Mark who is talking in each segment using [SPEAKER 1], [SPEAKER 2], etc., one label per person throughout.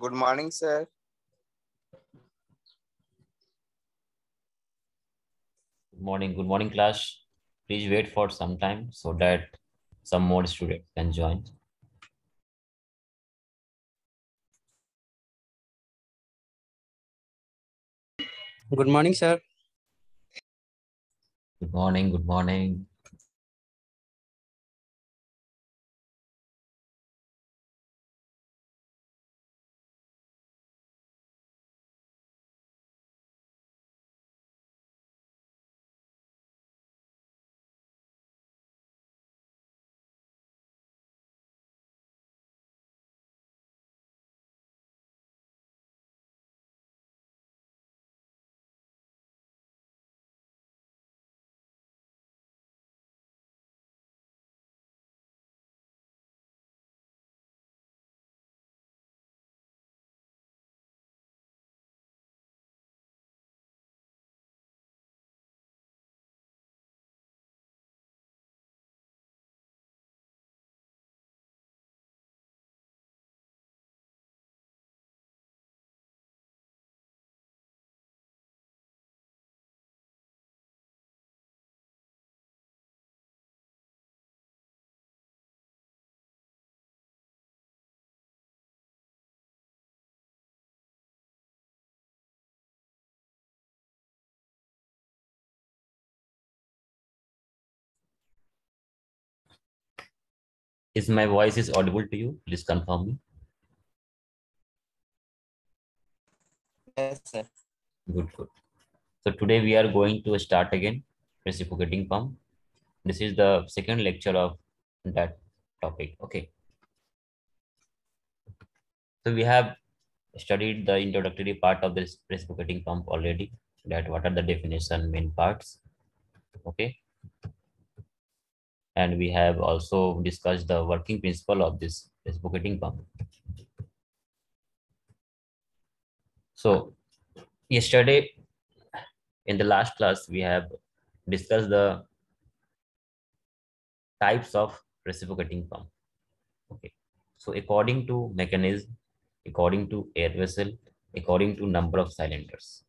[SPEAKER 1] Good morning, sir.
[SPEAKER 2] Good morning, class. Please wait for some time so that some more students can join.
[SPEAKER 3] Good morning, sir.
[SPEAKER 2] Good morning, good morning. Is my voice is audible to you? Please confirm me.
[SPEAKER 1] Yes, sir.
[SPEAKER 2] Good, good. So today we are going to start again reciprocating pump. This is the second lecture of that topic. Okay. So we have studied the introductory part of this reciprocating pump already. That what are the definition main parts. Okay. And we have also discussed the working principle of this reciprocating pump. So yesterday in the last class we have discussed the types of reciprocating pump. Okay, so according to mechanism, according to air vessel, according to number of cylinders,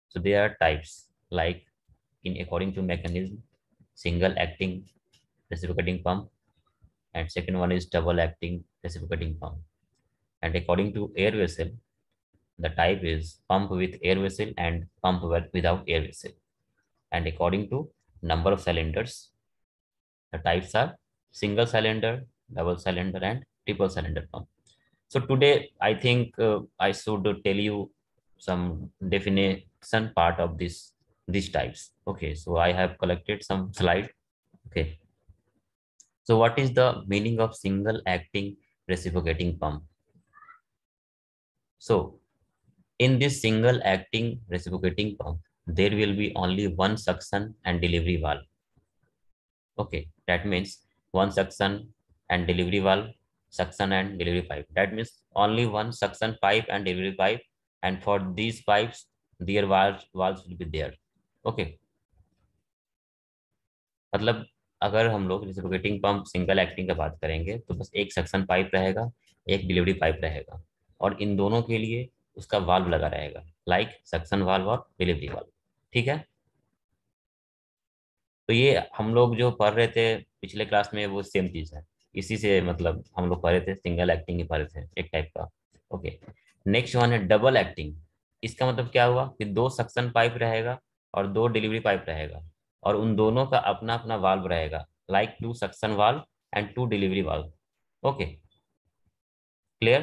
[SPEAKER 2] so there are types like in according to mechanism, single acting reciprocating pump, and second one is double acting reciprocating pump. And according to air vessel, the type is pump with air vessel and pump without air vessel. And according to number of cylinders, the types are single cylinder, double cylinder, and triple cylinder pump. So today, I think I should tell you some definition part of these types. Okay, so I have collected some slide. Okay, so what is the meaning of single acting reciprocating pump? So in this single acting reciprocating pump, there will be only one suction and delivery valve. Okay, that means one suction and delivery valve, suction and delivery pipe. That means only one suction pipe and delivery pipe, and for these pipes, their valves will be there. Okay, मतलब अगर हम लोग reciprocating pump single acting का बात करेंगे तो बस एक सक्शन पाइप रहेगा, एक डिलीवरी पाइप रहेगा, और इन दोनों के लिए उसका वाल्व लगा रहेगा, लाइक सक्शन वाल्व और डिलीवरी वाल्व. ठीक है, तो ये हम लोग जो पढ़ रहे थे पिछले क्लास में वो सेम चीज है. इसी से मतलब हम लोग पढ़ रहे थे, सिंगल एक्टिंग ही पढ़ रहे थे एक टाइप का. ओके, नेक्स्ट वन है डबल एक्टिंग. इसका मतलब क्या हुआ कि दो सक्शन पाइप रहेगा और दो डिलीवरी पाइप रहेगा, और उन दोनों का अपना अपना वाल्व रहेगा, like two suction valve and two delivery valve. Okay, clear.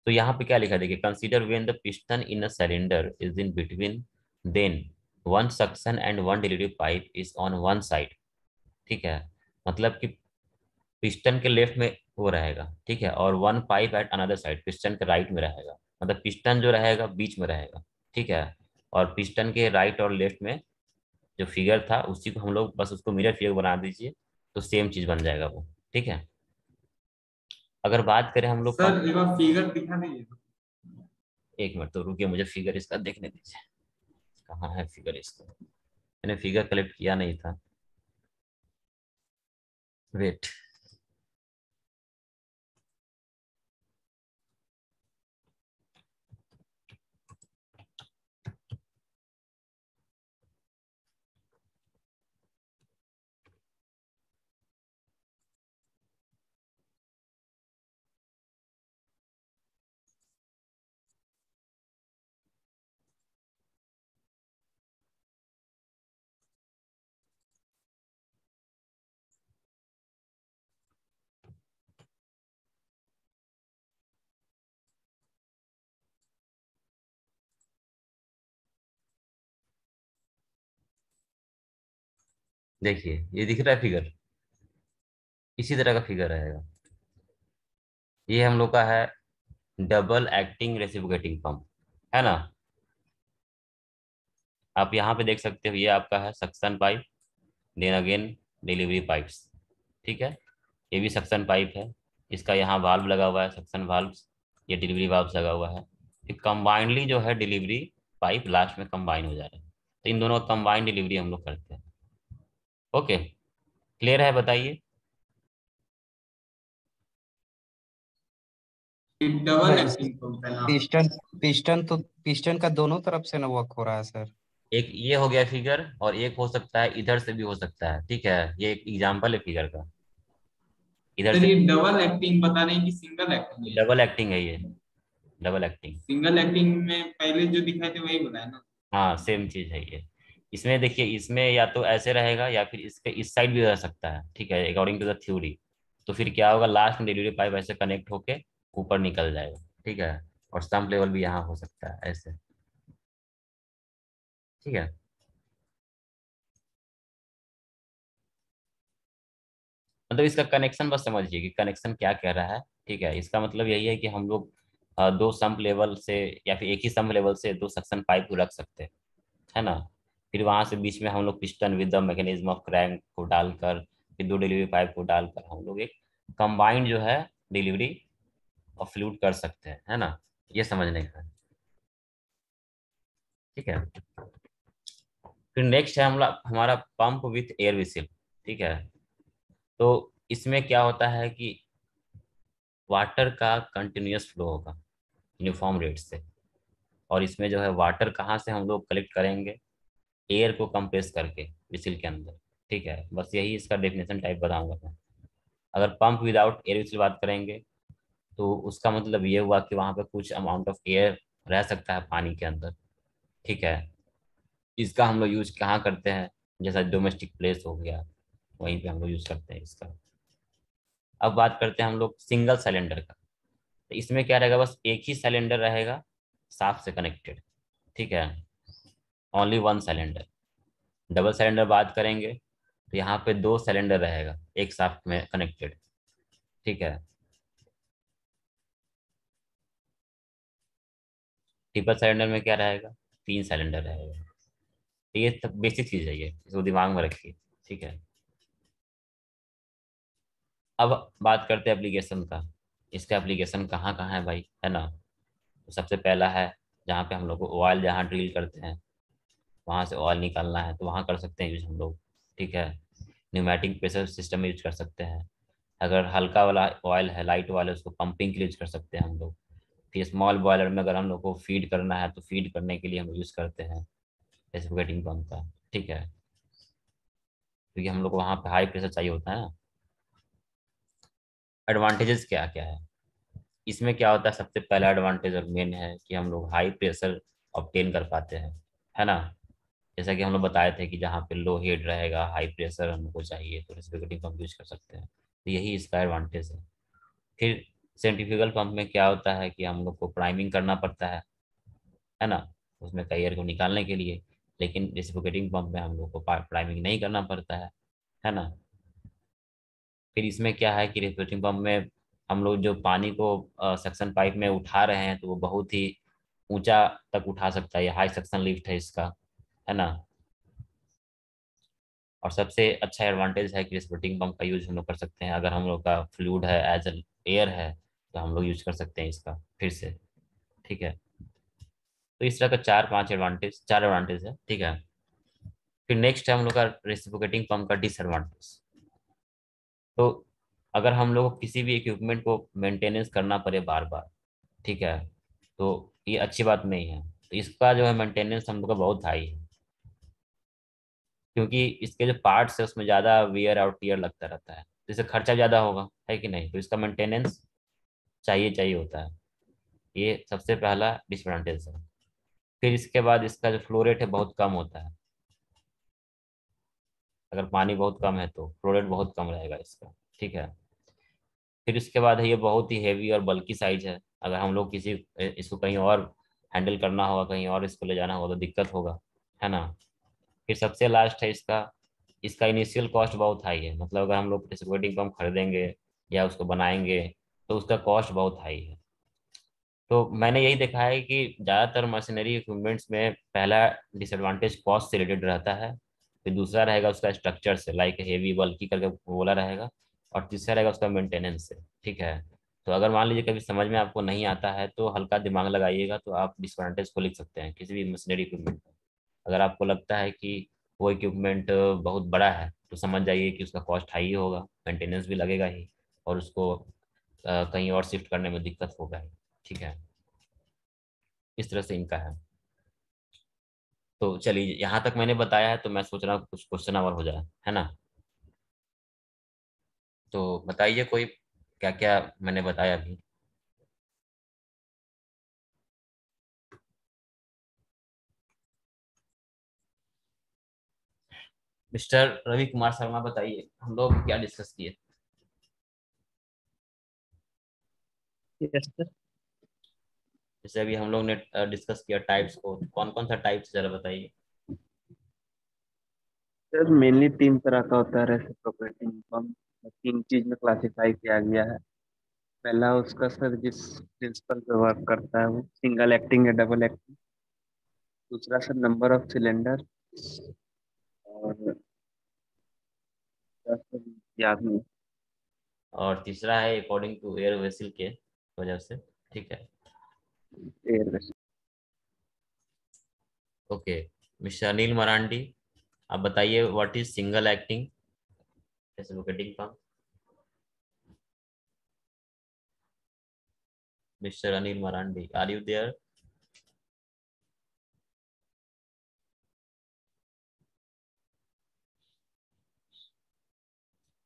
[SPEAKER 2] तो यहाँ पे क्या लिखा है देखिए, consider when the piston in a cylinder is in between, then one suction and one delivery pipe is on one side. ठीक है, मतलब कि पिस्टन के लेफ्ट में वो रहेगा, ठीक है, और one pipe at another side piston के राइट में रहेगा, मतलब पिस्टन जो रहेगा बीच में रहेगा. ठीक है, और पिस्टन के राइट और लेफ्ट में जो फिगर था उसी को हम लोग बस उसको मिरर फिगर बना दीजिए तो सेम चीज बन जाएगा वो. ठीक है, अगर बात करें हम लोग
[SPEAKER 4] सर एक बार फिगर दिखा दीजिए.
[SPEAKER 2] एक मिनट तो रुकिए, मुझे फिगर इसका देखने दीजिए. कहाँ है फिगर इसका, मैंने फिगर कलेक्ट किया नहीं था. वेट, देखिए ये दिख रहा है फिगर, इसी तरह का फिगर रहेगा। ये हम लोग का है डबल एक्टिंग रेसिप्रोकेटिंग पंप, है ना। आप यहाँ पे देख सकते हो, ये आपका है suction pipe, then again delivery pipes. ठीक है, ये भी सक्शन पाइप है, इसका यहाँ वाल्व लगा हुआ है, सक्शन वाल्व। ये डिलीवरी वाल्व लगा हुआ है। फिर कंबाइंडली जो है डिलीवरी पाइप लास्ट में कंबाइन हो जा रहे हैं, तो इन दोनों का कंबाइंड डिलीवरी हम लोग करते हैं। ओके, क्लियर है, बताइए।
[SPEAKER 4] डबल
[SPEAKER 3] सर
[SPEAKER 4] एक्टिंग पंप है ना।
[SPEAKER 3] पिस्टन पिस्टन तो पिस्टन का दोनों तरफ से ना वर्क हो रहा है सर।
[SPEAKER 2] एक ये हो गया फिगर, और एक हो सकता है इधर से भी हो सकता है। ठीक है, ये एक एग्जांपल है फिगर का, इधर
[SPEAKER 4] सर
[SPEAKER 2] से।
[SPEAKER 4] ये डबल एक्टिंग बता रहे हैं कि सिंगल एक्टिंग है?
[SPEAKER 2] डबल एक्टिंग है ये, डबल एक्टिंग।
[SPEAKER 4] सिंगल एक्टिंग में पहले जो दिखाए थे वही बताया ना।
[SPEAKER 2] हाँ सेम चीज है ये। इसमें देखिए, इसमें या तो ऐसे रहेगा या फिर इसके इस साइड भी रह सकता है। ठीक है, अकॉर्डिंग टू द थ्योरी। तो फिर क्या होगा, लास्ट में डिलीवरी पाइप ऐसे कनेक्ट होके ऊपर निकल जाएगा। ठीक है, और सम्प लेवल भी यहाँ हो सकता है ऐसे। ठीक है, मतलब इसका कनेक्शन बस समझिए कि कनेक्शन क्या कह रहा है। ठीक है, इसका मतलब यही है कि हम लोग दो सम्प लेवल से या फिर एक ही सम्प लेवल से दो सक्शन पाइप को रख सकते हैं, है ना। फिर वहां से बीच में हम लोग piston with the mechanism of crank को डालकर, फिर दो डिलीवरी पाइप को डालकर हम लोग एक कंबाइंड जो है डिलीवरी ऑफ फ्लूइड कर सकते हैं, है ना। ये समझने का है। ठीक है, फिर नेक्स्ट है हमारा पंप विथ एयर विसिल। ठीक है, तो इसमें क्या होता है कि वाटर का कंटिन्यूअस फ्लो होगा यूनिफॉर्म रेट से। और इसमें जो है वाटर कहाँ से हम लोग कलेक्ट करेंगे, एयर को कंप्रेस करके विसिल के अंदर। ठीक है, बस यही इसका डेफिनेशन टाइप बताऊंगा मैं। अगर पंप विदाउट एयर विसिल बात करेंगे, तो उसका मतलब ये हुआ कि वहां पे कुछ अमाउंट ऑफ एयर रह सकता है पानी के अंदर। ठीक है, इसका हम लोग यूज कहाँ करते हैं, जैसा डोमेस्टिक प्लेस हो गया, वहीं पे हम लोग यूज करते हैं इसका। अब बात करते हैं हम लोग सिंगल सिलेंडर का। तो इसमें क्या रहेगा, बस एक ही सिलेंडर रहेगा साफ से कनेक्टेड। ठीक है, only one cylinder. Double cylinder बात करेंगे, तो यहाँ पे दो सिलेंडर रहेगा एक साथ में कनेक्टेड। ठीक है, ट्रिपल सिलेंडर में क्या रहेगा, तीन सिलेंडर रहेगा। तो ये सब बेसिक चीज है, ये इसको दिमाग में रखिए। ठीक है, अब बात करते हैं एप्लीकेशन का। इसका एप्लीकेशन कहाँ कहाँ है भाई, है ना। तो सबसे पहला है, जहाँ पे हम लोग को ऑयल जहाँ ड्रिल करते हैं वहां से ऑयल निकालना है, तो वहां कर सकते हैं यूज हम लोग। ठीक है, न्यूमेटिक प्रेशर सिस्टम यूज कर सकते हैं। अगर हल्का वाला ऑयल है, लाइट वाला, उसको पंपिंग के लिए यूज कर सकते हैं हम लोग। फिर स्मॉल बॉयलर में अगर हम लोग को फीड करना है, तो फीड करने के लिए हम यूज करते हैं रेसिप्रोकेटिंग पंप का। ठीक है, क्योंकि हम लोग को वहाँ पे हाई प्रेशर चाहिए होता है ना। एडवांटेजेस क्या क्या है, इसमें क्या होता है, सबसे पहला एडवांटेज और मेन है कि हम लोग हाई प्रेशर ऑब्टेन कर पाते हैं, है ना। जैसा कि हम लोग बताए थे कि जहाँ पे लो हेड रहेगा, हाई प्रेशर हमको चाहिए, तो रेसिप्रोकेटिंग पंप यूज कर सकते हैं। तो यही इसका एडवांटेज है। फिर सेंट्रीफ्यूगल पंप में क्या होता है कि हम लोग को प्राइमिंग करना पड़ता है ना, उसमें का एयर को निकालने के लिए। लेकिन रेसिप्रोकेटिंग पंप में हम लोग को प्राइमिंग नहीं करना पड़ता है ना। फिर इसमें क्या है कि रेसिप्रोकेटिंग पंप में हम लोग जो पानी को सक्शन पाइप में उठा रहे हैं, तो वो बहुत ही ऊंचा तक उठा सकता है, ये हाई सक्शन लिफ्ट है इसका, है ना। और सबसे अच्छा एडवांटेज है कि रेसिप्रोकेटिंग पंप का यूज हम लोग कर सकते हैं, अगर हम लोग का फ्लूइड है एज एयर है, तो हम लोग यूज कर सकते हैं इसका फिर से। ठीक है, तो इस तरह का चार एडवांटेज है। ठीक है, फिर नेक्स्ट है हम लोग का रेसिप्रोकेटिंग पंप का डिसएडवांटेज। तो अगर हम लोग को किसी भी इक्विपमेंट को मेंटेनेंस करना पड़े बार बार, ठीक है, तो ये अच्छी बात नहीं है। तो इसका जो है मेंटेनेंस हम लोग का बहुत हाई है, क्योंकि इसके जो पार्ट्स है उसमें ज़्यादा वियर और टीयर लगता रहता है, तो इससे खर्चा ज़्यादा होगा, है कि नहीं। तो इसका मेंटेनेंस चाहिए चाहिए होता है, ये सबसे पहला डिसएडवांटेज है। फिर इसके बाद इसका जो फ्लो रेट है बहुत कम होता है, अगर पानी बहुत कम है तो फ्लो रेट बहुत कम रहेगा इसका। ठीक है, फिर इसके बाद है ये बहुत ही हेवी और बल्की साइज है, अगर हम लोग किसी इसको कहीं और हैंडल करना होगा, कहीं और इसको ले जाना होगा तो दिक्कत होगा, है ना। फिर सबसे लास्ट है इसका इसका इनिशियल कॉस्ट बहुत हाई है, मतलब अगर हम लोग रेसिप्रोकेटिंग पंप खरीदेंगे या उसको बनाएंगे तो उसका कॉस्ट बहुत हाई है। तो मैंने यही देखा है कि ज़्यादातर मशीनरी इक्विपमेंट्स में पहला डिसएडवांटेज कॉस्ट से रिलेटेड रहता है, फिर दूसरा रहेगा उसका स्ट्रक्चर से, लाइक हेवी बल्कि करके बोला रहेगा, और तीसरा रहेगा उसका मेंटेनेंस से। ठीक है, तो अगर मान लीजिए कभी समझ में आपको नहीं आता है तो हल्का दिमाग लगाइएगा, तो आप डिसएडवांटेज को लिख सकते हैं किसी भी मशीनरी इक्विपमेंट। अगर आपको लगता है कि वो इक्विपमेंट बहुत बड़ा है तो समझ जाइए कि उसका कॉस्ट हाई होगा, मेंटेनेंस भी लगेगा ही, और उसको कहीं और शिफ्ट करने में दिक्कत होगा ही। ठीक है, इस तरह से इनका है। तो चलिए, यहाँ तक मैंने बताया है, तो मैं सोच रहा हूँ कुछ क्वेश्चन और हो जाए, है ना। तो बताइए कोई, क्या क्या मैंने बताया अभी। मिस्टर रवि कुमार शर्मा, बताइए हम लोग क्या डिस्कस किए।
[SPEAKER 3] Yes sir.
[SPEAKER 2] जैसे अभी हम लोग ने डिस्कस किया टाइप्स को, कौन कौन सा टाइप्स जरा बताइए।
[SPEAKER 1] सर मेनली 3 तरह का होता है रेसिप्रोकेटिंग पंप। 3 चीज में क्लासिफाई किया गया है। पहला उसका सर जिस प्रिंसिपल पे वर्क करता है वो सिंगल एक्टिंग या डबल एक्टिंग। दूसरा सर नंबर ऑफ सिलेंडर। और तीसरा सर याद नहीं।
[SPEAKER 2] और तीसरा है अकॉर्डिंग टू एयर वेसल के वजह से। ठीक है,
[SPEAKER 1] air vessel.
[SPEAKER 2] Okay. Mister Anil Marandi, आप बताइए what is single acting reciprocating pump. Mister Anil Marandi, are you there.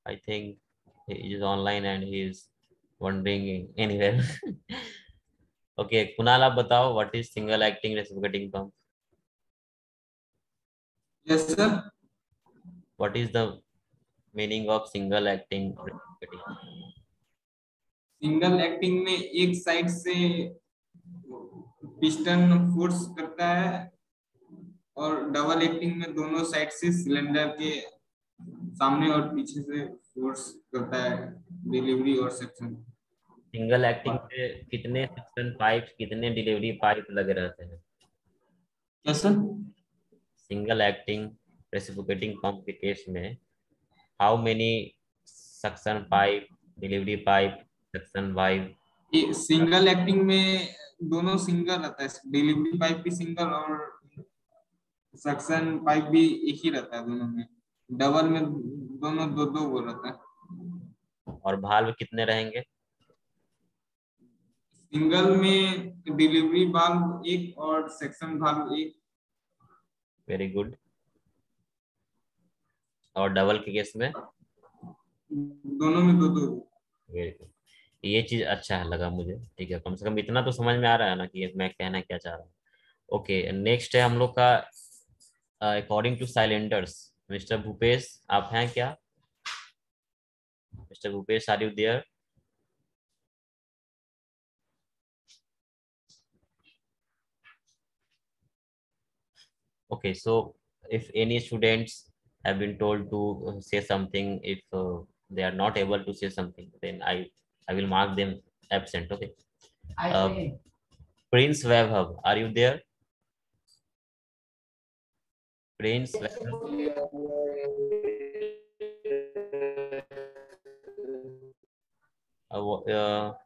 [SPEAKER 2] I think he is online and he is wandering anywhere. Okay, Kunal आप बताओ what is single acting reciprocating pump?
[SPEAKER 4] Yes sir.
[SPEAKER 2] What is the meaning of single acting reciprocating?
[SPEAKER 4] Single acting में एक side से piston force करता है, और double acting में दोनों साइड से सिलेंडर के सामने और पीछे से फोर्स करता है, डिलीवरी और सेक्शन।
[SPEAKER 2] सिंगल एक्टिंग पे कितने सक्शन पाइप, कितने डिलीवरी पाइप लगे रहते हैं।
[SPEAKER 4] क्या sir?
[SPEAKER 2] Single acting reciprocating pump के केस में how many suction pipe, delivery pipe, suction valve.
[SPEAKER 4] ये सिंगल एक्टिंग में दोनों सिंगल रहता है, डिलीवरी पाइप भी सिंगल और सक्शन पाइप भी एक ही रहता है दोनों में। डबल में दोनों दो दो वो रहता है।
[SPEAKER 2] और भाल्व कितने रहेंगे।
[SPEAKER 4] सिंगल में डिलीवरी वाल्व एक और सेक्शन वाल्व एक।
[SPEAKER 2] Very good. और डबल के केस में
[SPEAKER 4] दोनों में दो दो।
[SPEAKER 2] Very good. ये चीज अच्छा है लगा मुझे। ठीक है, कम से कम इतना तो समझ में आ रहा है ना कि मैं कहना क्या चाह रहा हूँ। ओके, नेक्स्ट है हम लोग का according to cylinders. Mister Bhupesh, आप हैं क्या। Mister Bhupesh, are you there. Okay, so if any students have been told to say something, if they are not able to say something, then I will mark them absent. Okay. Prince Vaibhav, are you there? Prince Vaibhav,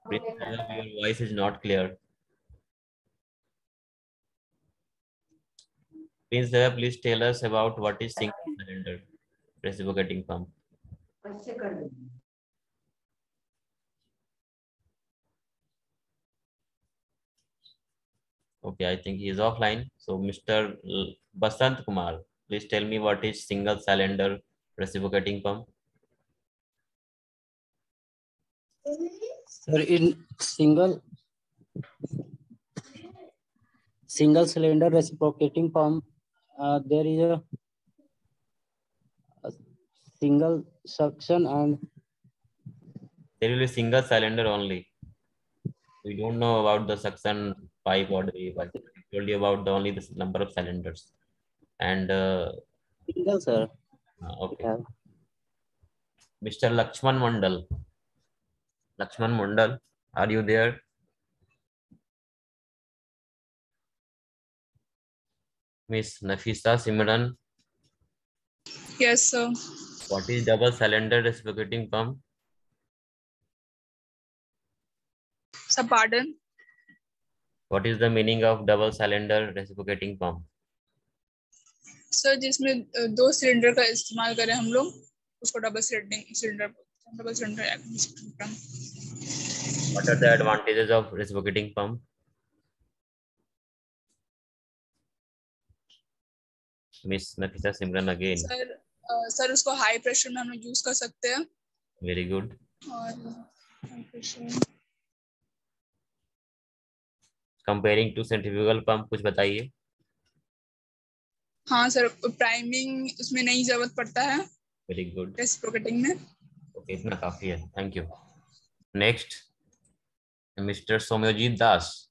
[SPEAKER 2] Prince Vaibhav, your voice is not clear. Prince Vaibhav, please tell us about what is single cylinder reciprocating pump. Okay, I think he is offline. So, Mr. Basant Kumar, please tell me what is single cylinder reciprocating pump.
[SPEAKER 3] Sir in single cylinder reciprocating pump, there is a single suction and
[SPEAKER 2] There will be single cylinder only. We don't know about the suction pipe or the pipe. I told you about the only the number of cylinders. And
[SPEAKER 3] single sir.
[SPEAKER 2] Okay. Mr. Lakshman Mandal. Lakshman Mandal, are you there? Miss Nafisa Simran,
[SPEAKER 5] Yes, sir.
[SPEAKER 2] what is double cylinder reciprocating pump?
[SPEAKER 5] Sir, pardon.
[SPEAKER 2] What is the meaning of double cylinder reciprocating pump?
[SPEAKER 5] Sir जिसमें दो cylinder का इस्तेमाल करें हम लोग उसको double cylinder pump.
[SPEAKER 2] What are the advantages of reciprocating pump? Miss Nafisa Simran again.
[SPEAKER 5] Sir उसको high pressure में हम लोग यूज कर सकते हैं.
[SPEAKER 2] Very good.
[SPEAKER 5] और high pressure
[SPEAKER 2] Comparing to centrifugal pump कुछ बताइए.
[SPEAKER 5] हाँ सर, प्राइमिंग उसमें नहीं जरूरत पड़ता है.
[SPEAKER 2] Very good.
[SPEAKER 5] रेसिप्रोकेटिंग में.
[SPEAKER 2] Okay, इतना काफी है. Thank you. Next, Mr. Somyojit Das.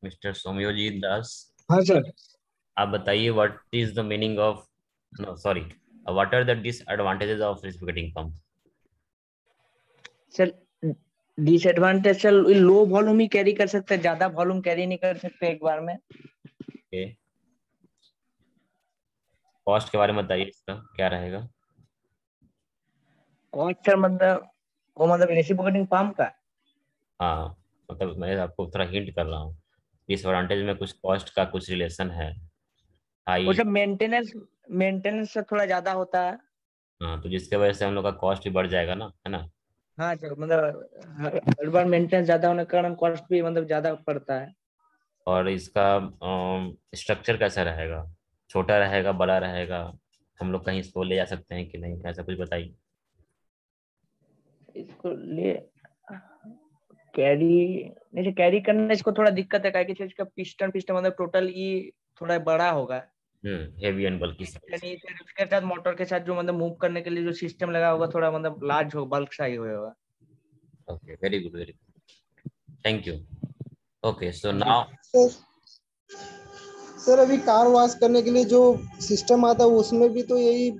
[SPEAKER 2] Mr. Somyojit Das.
[SPEAKER 6] हाँ सर.
[SPEAKER 2] आप बताइए what is the meaning of what are the disadvantages of reciprocating pump?
[SPEAKER 6] Sir disadvantage sir low volume he carry कर सकते हैं, ज्यादा वॉल्यूम कैरी नहीं कर सकते एक बार में.
[SPEAKER 2] Okay. कॉस्ट के बारे में बताइए, इसका क्या रहेगा?
[SPEAKER 6] कॉस्ट सर मतलब रेसिप्रोकेटिंग पंप का.
[SPEAKER 2] हाँ, मतलब मैं आपको थोड़ा हिंट कर रहा हूँ. डिसएडवांटेज में कुछ कॉस्ट का कुछ रिलेशन है.
[SPEAKER 6] वो
[SPEAKER 2] हाई.
[SPEAKER 6] सब मेंटेनेंस से थोड़ा ज्यादा होता है.
[SPEAKER 2] हाँ, तो जिसके वजह से हम लोग का कॉस्ट भी बढ़ जाएगा ना, है ना?
[SPEAKER 6] हाँ सर, मतलब हर बार मेंटेनेंस ज्यादा होने के कारण कॉस्ट भी मतलब ज्यादा पड़ता है.
[SPEAKER 2] और इसका स्ट्रक्चर कैसा रहेगा? छोटा रहेगा, बड़ा रहेगा? हम लोग कहीं इसको ले जा सकते हैं कि नहीं, ऐसा कुछ बताइए.
[SPEAKER 6] इसको ले कैरी करने इसको थोड़ा दिक्कत है, क्योंकि इसका पिस्टन मतलब टोटल ही थोड़ा बड़ा होगा.
[SPEAKER 2] हेवी एंड बल्कि.
[SPEAKER 6] यानी उसके साथ मोटर के साथ जो मतलब मूव करने के लिए जो सिस्टम लगा होगा थोड़ा मतलब लार्ज हो, बल्क सा ही होगा.
[SPEAKER 2] Okay, very good, very good. Thank you. Okay, so now
[SPEAKER 7] sir अभी कार वॉश करने के लिए जो सिस्टम आता है उसमें भी तो यही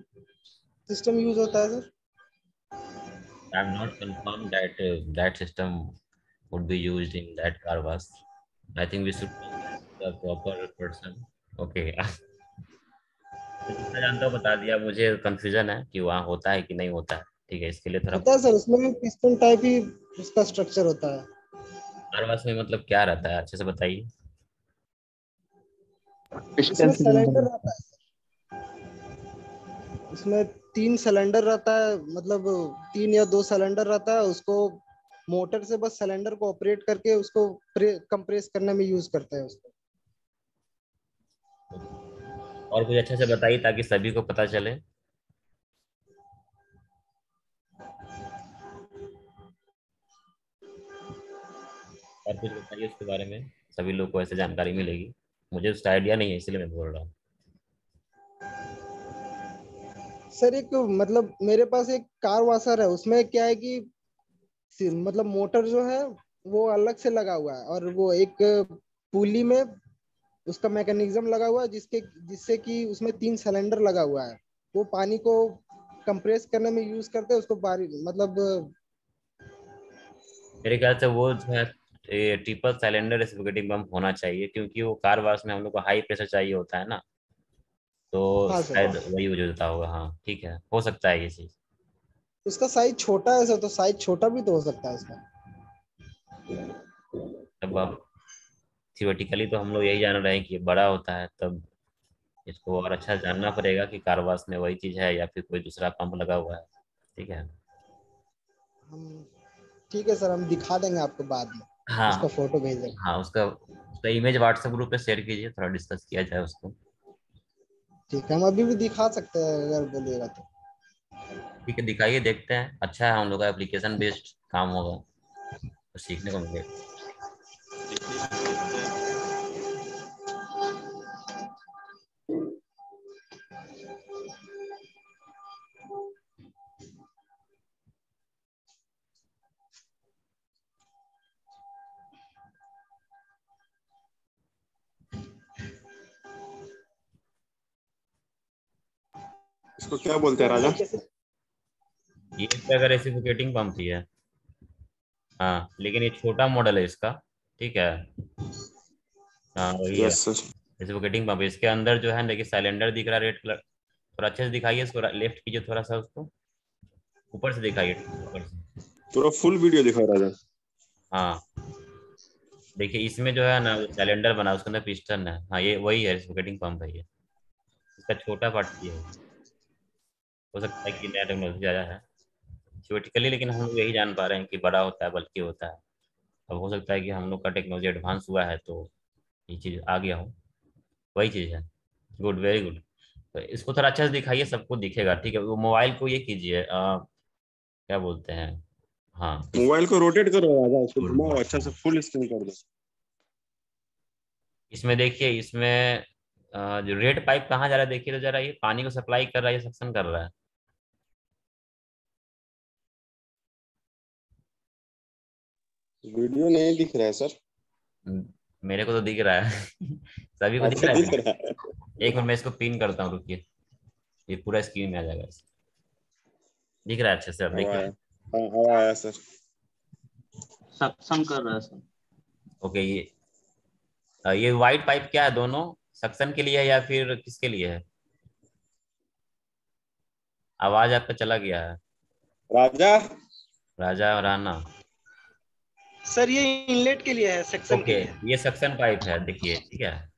[SPEAKER 7] सिस्टम यूज होता है sir.
[SPEAKER 2] I'm not confirmed that that system would be used in that car wash. I think we should contact the proper person. Okay. मैं जितना जानता हूँ बता दिया. मुझे कंफ्यूजन है कि वहाँ होता है कि नहीं होता है. ठीक है, इसके लिए थोड़ा.
[SPEAKER 7] होता है सर, उसमें भी पिस्टन टाइप ही उसका स्ट्रक्चर होता है.
[SPEAKER 2] कार वाश में मतलब क्या रहता है, अच्छे से बताइए.
[SPEAKER 7] उसमें सिलेंडर रहता है. उसमें 3 सिलेंडर रहता है, मतलब 3 या 2 सिलेंडर रहता है. उसको मोटर से बस सिलेंडर को ऑपरेट करके उसको कंप्रेस करने में यूज करते हैं उसको.
[SPEAKER 2] और कुछ अच्छे से बताइए ताकि सभी को पता चले. और कुछ बताइए उसके बारे में, सभी लोग को ऐसे जानकारी मिलेगी. मुझे उसका आइडिया नहीं है, इसलिए मैं बोल रहा हूँ.
[SPEAKER 7] सर एक मतलब मेरे पास एक कार वॉशर है, उसमें क्या है कि मतलब मोटर जो है वो अलग से लगा हुआ है और वो एक पुली में उसका मैकेनिज्म लगा हुआ है जिससे कि उसमें 3 सिलेंडर लगा हुआ है. वो पानी को कंप्रेस करने में यूज करते हैं उसको मतलब.
[SPEAKER 2] मेरे ख्याल से वो जो है ट्रिपल सिलेंडर रेसिप्रोकेटिंग पंप होना चाहिए, क्योंकि वो कार वाश में हम लोग को हाई प्रेशर चाहिए होता है ना, तो
[SPEAKER 7] हाँ
[SPEAKER 2] शायद
[SPEAKER 7] सर,
[SPEAKER 2] वही यूज होता होगा. हाँ, ठीक है, हो सकता है ये चीज.
[SPEAKER 7] उसका साइज छोटा है सर, तो साइज छोटा भी तो हो सकता है इसका.
[SPEAKER 2] तब अब थियोरेटिकली तो हम लोग यही जान रहे हैं कि ये बड़ा होता है, तब इसको और अच्छा जानना पड़ेगा कि कार वाश में वही चीज है या फिर कोई दूसरा पंप लगा हुआ है. ठीक है.
[SPEAKER 7] हम ठीक है सर, हम दिखा देंगे आपको बाद में. उसका
[SPEAKER 2] हाँ.
[SPEAKER 7] फोटो भेज देंगे.
[SPEAKER 2] हाँ, उसका उसका इमेज व्हाट्सएप ग्रुप पे शेयर कीजिए, थोड़ा डिस्कस किया जाए उसको.
[SPEAKER 7] ठीक है, हम अभी भी दिखा सकते हैं अगर बोलिएगा तो.
[SPEAKER 2] ठीक है, दिखाइए, देखते हैं. अच्छा है, हम लोग का एप्लीकेशन बेस्ड काम होगा तो सीखने को मिलेगा.
[SPEAKER 8] इसको क्या बोलते हैं राजा?
[SPEAKER 2] ये एक अगर रेसिप्रोकेटिंग पंप ही है, हाँ, लेकिन ये छोटा मॉडल है इसका, ठीक है। हाँ वही है
[SPEAKER 8] यस सर।
[SPEAKER 2] Reciprocating pump. इसके अंदर जो है देखिए सिलेंडर दिख रहा है रेड कलर, थोड़ा अच्छे से दिखाइए इसको, लेफ्ट कीजिए थोड़ा सा उसको, ऊपर से दिखाइए, ऊपर से।
[SPEAKER 8] पूरा फुल वीडियो दिखाओ राजा।
[SPEAKER 2] हाँ देखिए इसमें जो है ना वो सिलेंडर बना, उसके अंदर पिस्टन है, हाँ ये वही है रेसिप्रोकेटिंग पंप है ये। इसका छोटा पार्ट ये है, हो सकता है कि नया टेक्नोलॉजी आया है थियोरेटिकली, लेकिन हम लोग यही जान पा रहे हैं कि बड़ा होता है बल्कि होता है। अब हो सकता है कि हम लोग का टेक्नोलॉजी एडवांस हुआ है तो ये चीज़ आ गया हो, वही चीज़ है। Good, very good. तो इसको थोड़ा अच्छा से दिखाइए, सबको दिखेगा, ठीक है। वो मोबाइल को ये कीजिए क्या बोलते हैं, हाँ
[SPEAKER 8] मोबाइल को रोटेट करो राजा, इसको
[SPEAKER 2] गुड
[SPEAKER 8] घुमाओ
[SPEAKER 2] गुड।
[SPEAKER 8] अच्छा से, फुल स्क्रीन कर दो।
[SPEAKER 2] इसमें देखिए, इसमें जो रेड पाइप कहाँ जा रहा है देखिए तो जरा, ये पानी को सप्लाई कर रहा है, ये सक्शन कर रहा है।
[SPEAKER 8] वीडियो नहीं दिख रहा है सर।
[SPEAKER 2] मेरे को तो दिख रहा है सभी को दिख
[SPEAKER 8] अच्छा
[SPEAKER 2] रहा
[SPEAKER 8] दिख
[SPEAKER 2] है।
[SPEAKER 8] रहा है।
[SPEAKER 2] एक मिनट मैं इसको पिन करता हूँ, रुकिए, ये पूरा स्क्रीन में आ जाएगा। दिख रहा है अच्छे से, अब
[SPEAKER 8] अब
[SPEAKER 2] देखिए।
[SPEAKER 8] आया, हाँ अब आया सर।
[SPEAKER 6] सक्षम कर रहा है सर।
[SPEAKER 2] ओके, ये वाइट पाइप क्या है, दोनों सक्शन के लिए है या फिर किसके लिए है? आवाज आपका चला गया है
[SPEAKER 8] राजा
[SPEAKER 2] राजा और राणा।
[SPEAKER 7] सर ये इनलेट के लिए है, सेक्शन के
[SPEAKER 2] ओके,
[SPEAKER 7] लिए।
[SPEAKER 2] ये सक्शन पाइप है, देखिए, ठीक है।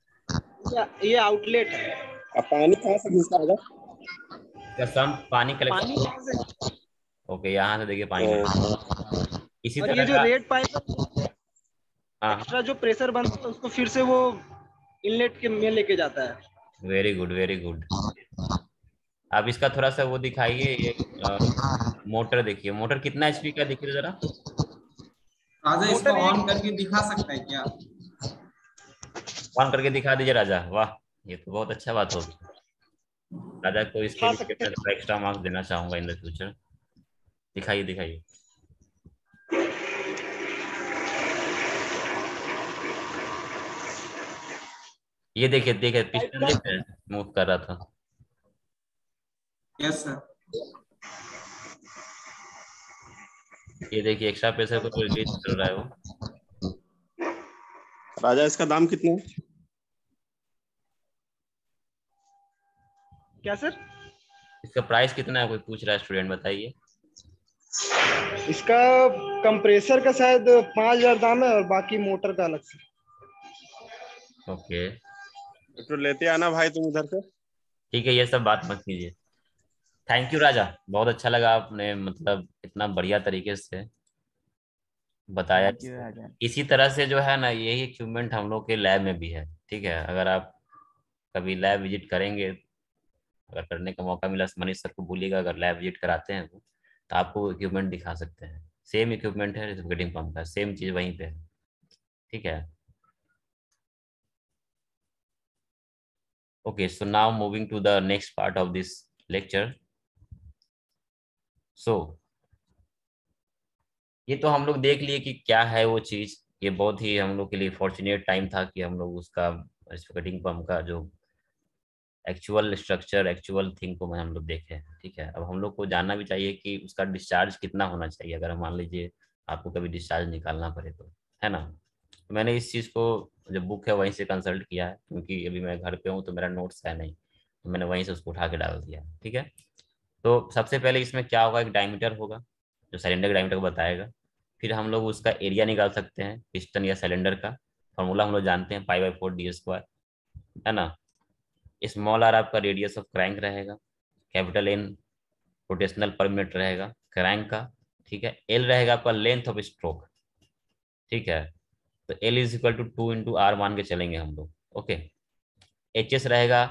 [SPEAKER 7] ये आउटलेट है।
[SPEAKER 8] अब पानी कहाँ से घुसता है राजा?
[SPEAKER 2] इसका सम पानी
[SPEAKER 7] पानी
[SPEAKER 2] कलेक्शन।
[SPEAKER 7] यहाँ से,
[SPEAKER 2] ओके, यहाँ से देखिए पानी निकल, इसी
[SPEAKER 7] और
[SPEAKER 2] तरह
[SPEAKER 7] ये जो
[SPEAKER 2] का।
[SPEAKER 7] रेड पाइप
[SPEAKER 2] हाँ हाँ,
[SPEAKER 7] एक्स्ट्रा जो प्रेशर बनता है उसको फिर से वो इनलेट के में लेके जाता है।
[SPEAKER 2] Very good very good. अब इसका थोड़ा सा वो दिखाइए, ये मोटर देखिए, मोटर कितना एचपी का देखिए जरा।
[SPEAKER 4] राजा इसको
[SPEAKER 7] मोटर
[SPEAKER 4] ऑन
[SPEAKER 7] एक
[SPEAKER 4] करके दिखा सकता है क्या?
[SPEAKER 2] ऑन करके दिखा दीजिए राजा, वाह, ये तो बहुत अच्छा बात होगी। राजा को इसके
[SPEAKER 7] उठा
[SPEAKER 2] लिए
[SPEAKER 7] सकते हैं।
[SPEAKER 2] मैं एक्स्ट्रा मार्क्स देना चाहूंगा इन द फ्यूचर। दिखाइए दिखाइए। ये देखिए देखिए, पिस्टन देख रहे हैं, मूव कर रहा था।
[SPEAKER 4] Yes sir.
[SPEAKER 2] ये देखिए एक्स्ट्रा प्रेशर को तो रिलीज कर रहा है वो।
[SPEAKER 8] राजा इसका दाम कितना है?
[SPEAKER 7] क्या सर?
[SPEAKER 2] इसका प्राइस कितना है, कोई पूछ रहा है स्टूडेंट, बताइए।
[SPEAKER 7] इसका कंप्रेसर का शायद 5,000 दाम है और बाकी मोटर का अलग से।
[SPEAKER 2] ओके
[SPEAKER 8] तो लेते आना भाई तुम उधर से।
[SPEAKER 2] ठीक है, ये सब बात मत कीजिए। थैंक यू राजा, बहुत अच्छा लगा, आपने मतलब इतना बढ़िया तरीके से बताया।
[SPEAKER 1] थैंक यू राजा।
[SPEAKER 2] इसी तरह से जो है ना, यही इक्विपमेंट हम लोग के लैब में भी है, ठीक है। अगर आप कभी लैब विजिट करेंगे, अगर करने का मौका मिला, मनीष सर को बोलिएगा, अगर लैब विजिट कराते हैं तो आपको इक्विपमेंट दिखा सकते हैं। सेम इक्विपमेंट है रेसिप्रोकेटिंग पंप का, सेम चीज़ वहीं पे है, ठीक है। Okay, so now moving to the next part of this lecture. So, ये तो हम लोग देख लिए कि क्या है वो चीज। ये बहुत ही हम लोग के लिए फॉर्चुनेट टाइम था कि हम लोग उसका रेसिप्रोकेटिंग पंप का जो एक्चुअल स्ट्रक्चर, एक्चुअल थिंग को हम लोग देखे हैं, ठीक है। अब हम लोग को जानना भी चाहिए कि उसका डिस्चार्ज कितना होना चाहिए, अगर मान लीजिए आपको कभी डिस्चार्ज निकालना पड़े तो, है ना। तो मैंने इस चीज़ को, जो बुक है वहीं से कंसल्ट किया है, क्योंकि अभी मैं घर पे हूँ तो मेरा नोट्स है नहीं, तो मैंने वहीं से उसको उठा के डाल दिया, ठीक है। तो सबसे पहले इसमें क्या होगा, एक डायमीटर होगा जो सिलेंडर डायमीटर को बताएगा। फिर हम लोग उसका एरिया निकाल सकते हैं, पिस्टन या सिलेंडर का फॉर्मूला हम लोग जानते हैं, π/4d², है ना। स्मॉल आर आपका रेडियस ऑफ क्रैंक रहेगा, कैपिटल N रोटेशनल पर मिनट रहेगा क्रैंक का, ठीक है। L रहेगा आपका लेंथ ऑफ स्ट्रोक, ठीक है। तो L = 2 × R मान के चलेंगे हम लोग, ओके। HS रहेगा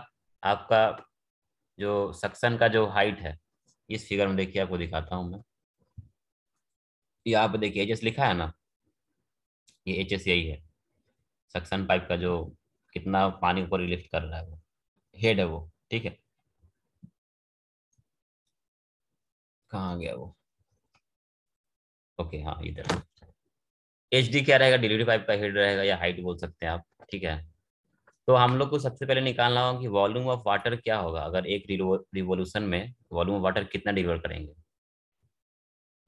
[SPEAKER 2] आपका जो सक्शन का जो हाइट है, इस फिगर में देखिए, आपको दिखाता हूं मैं। ये आप देखिए HS लिखा है ना, ये HS यही है, सक्शन पाइप का जो कितना पानी ऊपर लिफ्ट कर रहा है, वो हेड है वो, ठीक है। कहाँ गया वो, ओके हाँ इधर। HD क्या रहेगा, डिलीवरी पाइप का हेड रहेगा, या हाइट बोल सकते हैं आप, ठीक है। तो हम लोग को सबसे पहले निकालना होगा कि वॉल्यूम ऑफ वाटर क्या होगा अगर एक रिवोल्यूशन में वॉल्यूम ऑफ वाटर कितना डिलीवर करेंगे,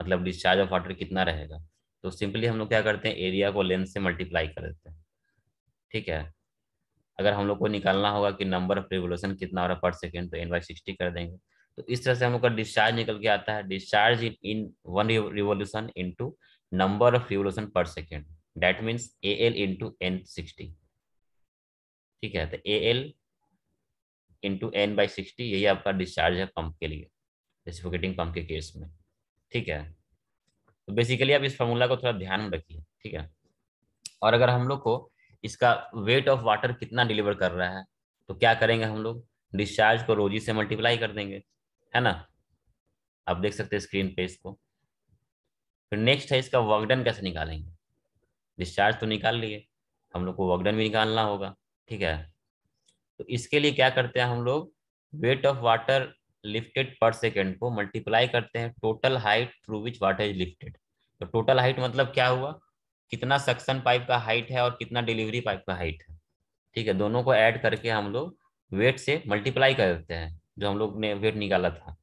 [SPEAKER 2] मतलब डिस्चार्ज ऑफ वाटर कितना रहेगा। तो सिंपली हम लोग क्या करते हैं, एरिया को लेंथ से मल्टीप्लाई कर देते हैं। ठीक है, अगर हम लोग को निकालना होगा कि नंबर ऑफ रिवोल्यूशन कितना हो रहा है पर सेकेंड, तो n/60 कर देंगे। तो इस तरह से हम लोग का डिस्चार्ज निकल के आता है, discharge in one revolution into number of revolution per second, that means AL into n60। ठीक है, तो AL इंटू n/60 यही आपका डिस्चार्ज है पंप के लिए, रेसिप्रोकेटिंग पंप के केस में। ठीक है, तो बेसिकली आप इस फॉर्मूला को थोड़ा ध्यान में रखिए। ठीक है, और अगर हम लोग को इसका वेट ऑफ वाटर कितना डिलीवर कर रहा है तो क्या करेंगे हम लोग, डिस्चार्ज को रोजी से मल्टीप्लाई कर देंगे, है ना। आप देख सकते हैं स्क्रीन पे इसको। फिर नेक्स्ट है इसका वर्क डन कैसे निकालेंगे। डिस्चार्ज तो निकाल लिए, हम लोग को वर्क डन भी निकालना होगा। ठीक है, तो इसके लिए क्या करते हैं हम लोग, वेट ऑफ वाटर लिफ्टेड पर सेकेंड को मल्टीप्लाई करते हैं total height through which water is lifted. तो टोटल हाइट मतलब क्या हुआ, कितना सक्शन पाइप का हाइट है और कितना डिलीवरी पाइप का हाइट है। ठीक है, दोनों को ऐड करके हम लोग वेट से मल्टीप्लाई कर देते हैं, जो हम लोग ने वेट निकाला था।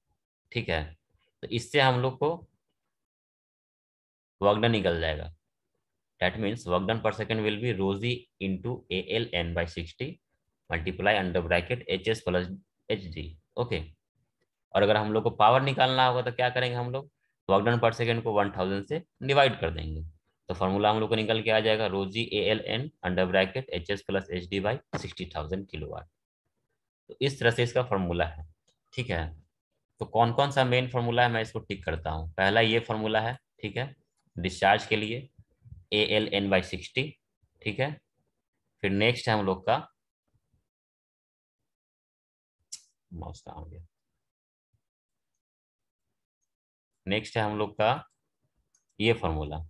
[SPEAKER 2] ठीक है, तो इससे हम लोग को वर्क डन निकल जाएगा। दैट मीन्स वर्क डन पर सेकेंड विल बी रोजी into AL n/60 multiply under bracket HS plus HG। Okay, और अगर हम लोग को पावर निकालना होगा तो क्या करेंगे हम लोग, वर्क डन पर सेकेंड को 1000 से डिवाइड कर देंगे। तो फॉर्मूला हम लोग को निकल के आ जाएगा रोजी AL n under bracket HS plus HD by 60,000 kilowatt. तो इस तरह से इसका फॉर्मूला है। ठीक है, तो कौन कौन सा मेन फॉर्मूला है मैं इसको टिक करता हूँ। पहला ये फॉर्मूला है, ठीक है, डिस्चार्ज के लिए AL n/60। ठीक है, फिर नेक्स्ट है हम लोग का, माउस कहाँ हो गया, नेक्स्ट है हम लोग का ये फॉर्मूला,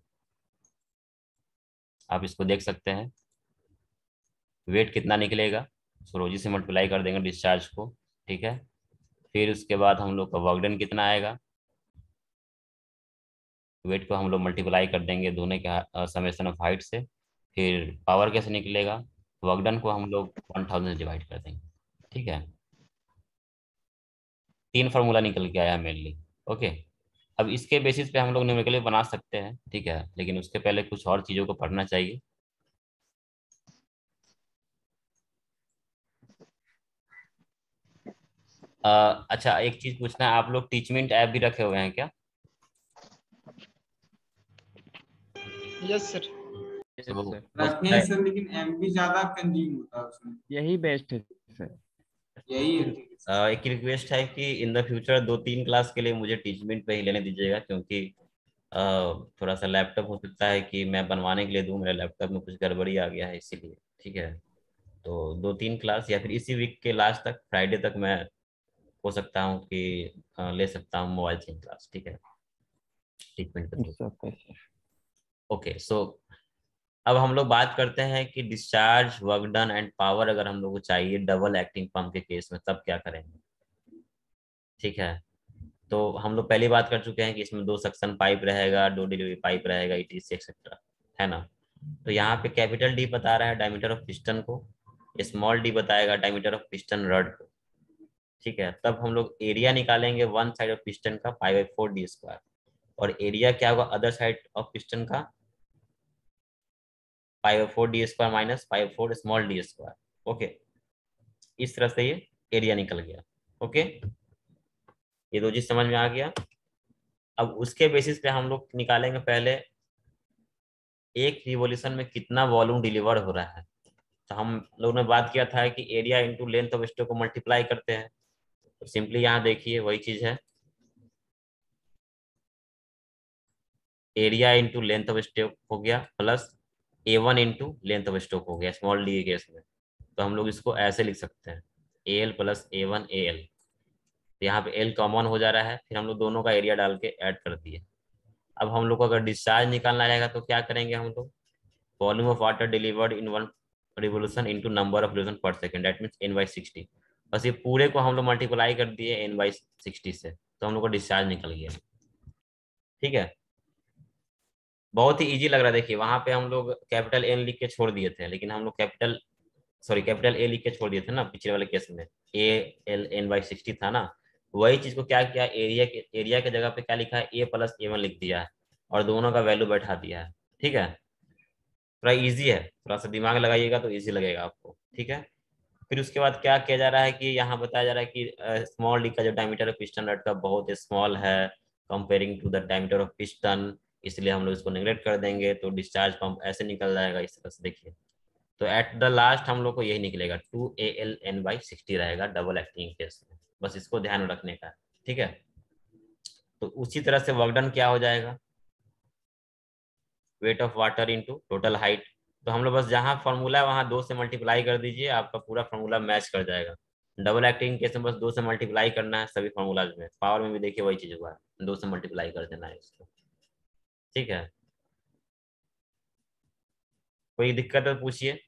[SPEAKER 2] आप इसको देख सकते हैं। वेट कितना निकलेगा, रोजी से मल्टीप्लाई कर देंगे डिस्चार्ज को। ठीक है, फिर उसके बाद हम लोग का वर्क डन कितना आएगा, वेट को हम लोग मल्टीप्लाई कर देंगे दोनों के समेशन ऑफ हाइट से। फिर पावर कैसे निकलेगा, वर्क डन को हम लोग 1000 से डिवाइड कर देंगे। ठीक है, 3 फार्मूला निकल के आया मेनली। ओके, अब इसके बेसिस पे हम लोग न्यूमेरिकली बना सकते हैं। ठीक है, लेकिन उसके पहले कुछ और चीज़ों को पढ़ना चाहिए। अच्छा, एक चीज पूछना है, आप लोग टीचमेंट ऐप भी रखे हुए हैं क्या।
[SPEAKER 7] Yes sir.
[SPEAKER 2] तो
[SPEAKER 4] रखे हैं सर, लेकिन MB ज्यादा कंज्यूम होता है उसमें।
[SPEAKER 1] यही बेस्ट है सर।
[SPEAKER 4] यही है, ठीक है सर।
[SPEAKER 2] एक रिक्वेस्ट है कि इन द फ्यूचर 2-3 क्लास के लिए मुझे टीचमेंट पे ही लेने दीजिएगा, क्योंकि थोड़ा सा लैपटॉप हो सकता है कि मैं बनवाने के लिए दूं, मेरे लैपटॉप में कुछ गड़बड़ी आ गया है इसीलिए। ठीक है, तो 2-3 क्लास या फिर इसी वीक के लास्ट तक, फ्राइडे तक मैं हो सकता हूँ कि ले सकता हूँ मोबाइल चेंज क्लास। ठीक है, ट्रीटमेंट के थ्रू। ओके, सो अब हम लोग बात करते हैं कि discharge, work done and power अगर हम लोग को चाहिए डबल एक्टिंग पंप के केस में, तब क्या करेंगे। ठीक है, तो हम लोग पहली बात कर चुके हैं कि इसमें 2 सक्शन पाइप रहेगा, 2 डिलीवरी पाइप रहेगा, ETC एक्सेट्रा, है ना। तो यहाँ पे कैपिटल D बता रहा है डायमीटर ऑफ पिस्टन को, स्मॉल d बताएगा डायमीटर ऑफ पिस्टन रड को। ठीक है, तब हम लोग एरिया निकालेंगे वन साइड ऑफ पिस्टन का π/4d², और एरिया क्या होगा अदर साइड ऑफ पिस्टन का π/4d² minus π/4 small d²। Okay, इस तरह से ये एरिया निकल गया। ओके, ये 2 चीज समझ में आ गया। अब उसके बेसिस पे हम लोग निकालेंगे पहले एक रिवॉल्यूशन में कितना वॉल्यूम डिलीवर हो रहा है। तो हम लोगों ने बात किया था कि area into length of stroke को मल्टीप्लाई करते हैं। तो सिंपली यहाँ देखिए वही चीज है, area into length of stroke हो गया plus A1 into length of stroke हो गया स्मॉल d के केस में। तो हम लोग इसको ऐसे लिख सकते हैं AL प्लस A1 AL। तो यहाँ पे L कॉमन हो जा रहा है, फिर हम लोग दोनों का एरिया डाल के ऐड कर दिए। अब हम लोग को अगर डिस्चार्ज निकालना रहेगा तो क्या करेंगे हम लोग, volume of water delivered in 1 revolution into number of revolution per second, that means n/60। बस ये पूरे को हम लोग मल्टीप्लाई कर दिए n/60 से, तो हम लोग का डिस्चार्ज निकल गया। ठीक है, बहुत ही इजी लग रहा है। देखिए वहां पे हम लोग कैपिटल N लिख के छोड़ दिए थे, लेकिन हम लोग कैपिटल सॉरी कैपिटल ए लिख के छोड़ दिए थे ना पिछले वाले केस में, ALN/60 था ना, वही चीज को क्या किया, एरिया के जगह पे क्या लिखा है, A+A1 लिख दिया है और दोनों का वैल्यू बैठा दिया है। ठीक है, थोड़ा इजी है, थोड़ा सा दिमाग लगाइएगा तो इजी लगेगा आपको। ठीक है, फिर उसके बाद क्या किया जा रहा है कि यहाँ बताया जा रहा है कि स्मॉल डी का जो डायमीटर ऑफ पिस्टन रड का बहुत स्मॉल है comparing to the diameter of piston, इसलिए हम लोग इसको नेग्लेक्ट कर देंगे, तो डिस्चार्ज पंप ऐसे निकल जाएगा इस तरह से। देखिए तो एट द लास्ट हम लोग को यही निकलेगा 2ALN/60 रहेगा डबल एक्टिंग केस में, बस इसको ध्यान में रखने का है। ठीक है, तो उसी तरह से वर्क डन क्या हो जाएगा, weight of water into total height. तो हम लोग बस जहाँ फॉर्मूला है वहाँ 2 से मल्टीप्लाई कर दीजिए, आपका पूरा फॉर्मूला मैच कर जाएगा। डबल एक्टिंग केस में बस 2 से मल्टीप्लाई करना है सभी फॉर्मूलाज में, पावर में भी देखिए वही चीज हुआ है, 2 से मल्टीप्लाई कर देना है इसको। ठीक है, कोई दिक्कत है तो पूछिए।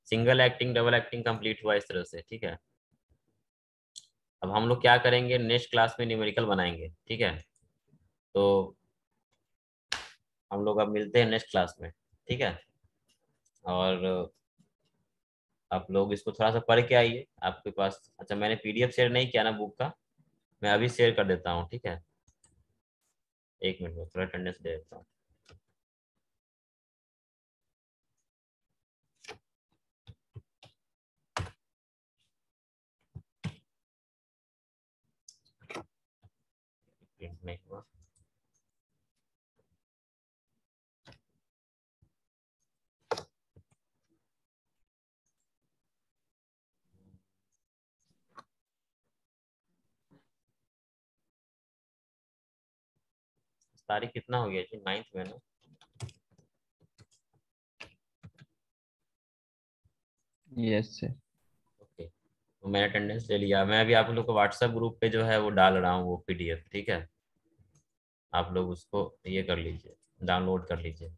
[SPEAKER 2] Single acting double acting complete हुआ इस तरह से। ठीक है, अब हम लोग क्या करेंगे, नेक्स्ट क्लास में न्यूमेरिकल बनाएंगे। ठीक है, तो हम लोग अब मिलते हैं नेक्स्ट क्लास में। ठीक है, और आप लोग इसको थोड़ा सा पढ़ के आइए आपके पास। अच्छा मैंने PDF शेयर नहीं किया ना बुक का, मैं अभी शेयर कर देता हूँ। ठीक है, 1 मिनट में थोड़ा अटेंडेंस दे देता हूँ। प्रिंट नहीं हुआ, तारीख कितना हो गया जी, 9th में ना।
[SPEAKER 1] Yes sir.
[SPEAKER 2] ओके, तो मैंने अटेंडेंस ले लिया। मैं अभी आप लोग को व्हाट्सएप ग्रुप पे जो है वो डाल रहा हूँ वो PDF। ठीक है, आप लोग उसको ये कर लीजिए, डाउनलोड कर लीजिए।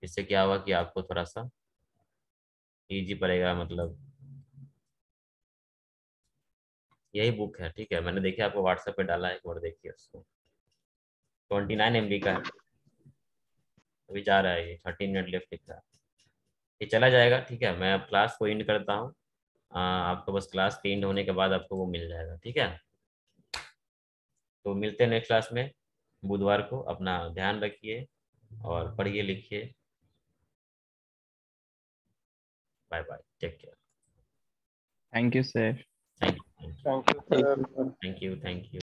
[SPEAKER 2] इससे क्या हुआ कि आपको थोड़ा सा इजी पड़ेगा, मतलब यही बुक है। ठीक है, मैंने देखिए आपको व्हाट्सएप पे डाला है, एक बार देखिए उसको। 29 MB का है, अभी जा रहा है ये, 13 मिनट लेफ्ट लिख रहा है, ये चला जाएगा। ठीक है, मैं अब क्लास को एंड करता हूँ। आपको बस क्लास के एंड होने के बाद आपको वो मिल जाएगा। ठीक है, तो मिलते हैं नेक्स्ट क्लास में बुधवार को। अपना ध्यान रखिए और पढ़िए लिखिए। Bye bye, take care.
[SPEAKER 1] Thank you sir.
[SPEAKER 2] Thank you,
[SPEAKER 8] thank you sir.
[SPEAKER 2] Thank you, thank you.